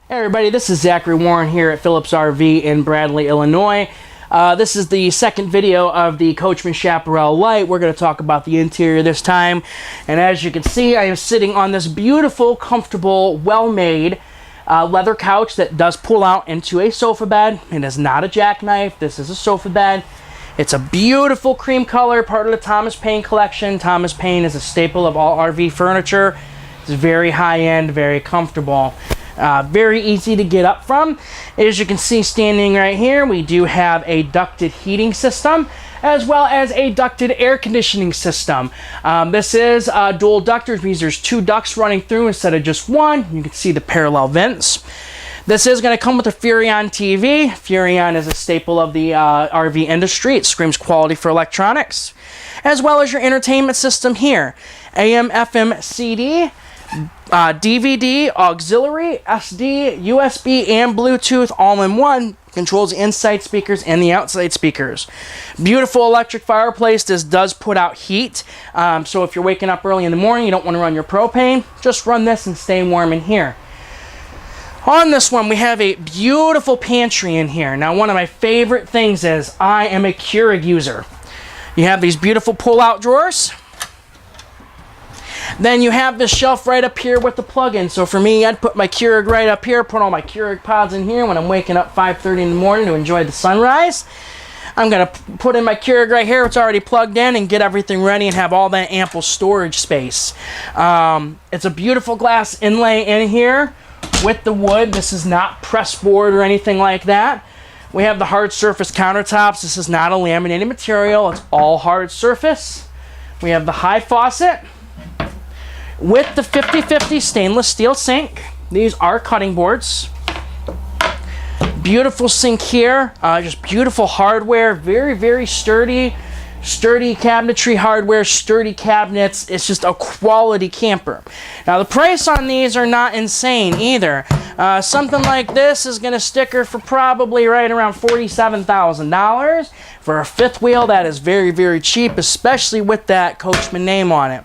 Hey everybody, this is Zachary Warren here at Phillips RV in Bradley, Illinois. This is the second video of the Coachmen Chaparral Lite. We're going to talk about the interior this time. And as you can see, I am sitting on this beautiful, comfortable, well-made leather couch that does pull out into a sofa bed. It is not a jackknife. This is a sofa bed. It's a beautiful cream color, part of the Thomas Payne collection. Thomas Payne is a staple of all RV furniture. It's very high-end, very comfortable. Very easy to get up from. As you can see standing right here, we do have a ducted heating system as well as a ducted air conditioning system. This is dual ductors, means there's two ducts running through instead of just one. You can see the parallel vents. This is going to come with a Furrion TV. Furrion is a staple of the RV industry. It screams quality for electronics. As well as your entertainment system here. AM, FM, CD. DVD, auxiliary, SD, USB, and Bluetooth all in one. Controls the inside speakers and the outside speakers. Beautiful electric fireplace. This does put out heat. So if you're waking up early in the morning, you don't want to run your propane, just run this and stay warm in here. On this one, we have a beautiful pantry in here. Now, one of my favorite things is I am a Keurig user. You have these beautiful pull-out drawers. Then you have this shelf right up here with the plug-in. So for me, I'd put my Keurig right up here, put all my Keurig pods in here when I'm waking up 5:30 in the morning to enjoy the sunrise. I'm going to put in my Keurig right here. It's already plugged in, and get everything ready and have all that ample storage space. It's a beautiful glass inlay in here with the wood. This is not press board or anything like that. We have the hard surface countertops. This is not a laminated material. It's all hard surface. We have the high faucet with the 50/50 stainless steel sink. These are cutting boards. Beautiful sink here. Just beautiful hardware. Very, very sturdy. Sturdy cabinetry hardware, sturdy cabinets. It's just a quality camper. Now the price on these are not insane either. Something like this is going to sticker for probably right around $47,000. For a fifth wheel, that is very, very cheap, especially with that Coachmen name on it.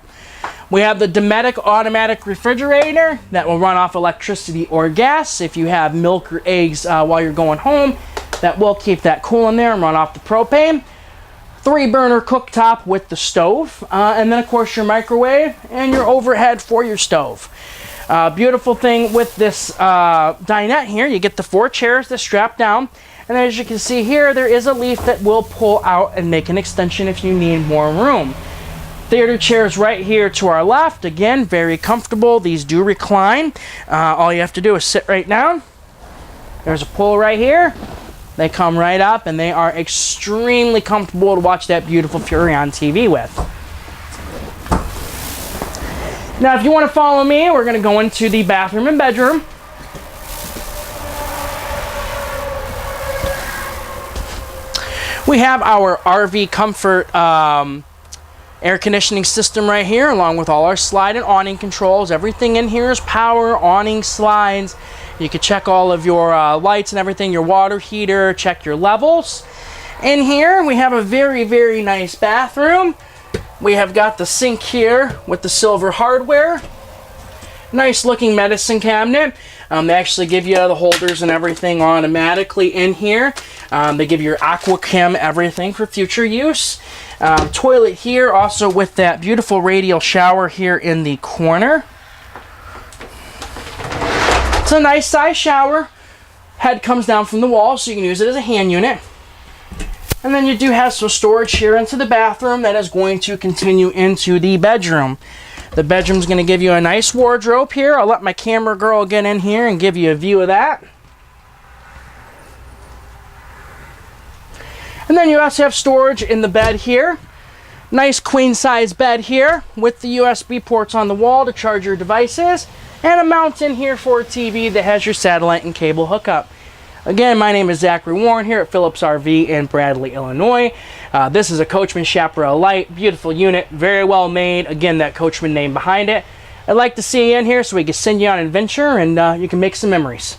We have the Dometic automatic refrigerator that will run off electricity or gas. If you have milk or eggs while you're going home, that will keep that cool in there and run off the propane. 3-burner cooktop with the stove. And then, of course, your microwave and your overhead for your stove. Beautiful thing with this dinette here, you get the 4 chairs that strap down. And as you can see here, there is a leaf that will pull out and make an extension if you need more room. Theater chairs right here to our left. Again, very comfortable. These do recline. All you have to do is sit right down. There's a pull right here. They come right up, and they are extremely comfortable to watch that beautiful Furrion TV with. Now, if you want to follow me, we're going to go into the bathroom and bedroom. We have our RV Comfort air conditioning system right here, along with all our slide and awning controls. Everything in here is power, awning, slides. You can check all of your lights and everything, your water heater, check your levels. In here, we have a very, very nice bathroom. We have got the sink here with the silver hardware. Nice looking medicine cabinet. They actually give you the holders and everything automatically in here. They give you your AquaChem everything for future use. Toilet here, also with that beautiful radial shower here in the corner. It's a nice size shower. Head comes down from the wall, so you can use it as a hand unit. And then you do have some storage here into the bathroom that is going to continue into the bedroom. The bedroom's going to give you a nice wardrobe here. I'll let my camera girl get in here and give you a view of that. And then you also have storage in the bed here. Nice queen size bed here with the USB ports on the wall to charge your devices. And a mount in here for a TV that has your satellite and cable hookup. Again, my name is Zachary Warren here at Phillips RV in Bradley, Illinois. This is a Coachmen Chaparral Lite. Beautiful unit, very well made. Again, that Coachmen name behind it. I'd like to see you in here so we can send you on an adventure and you can make some memories.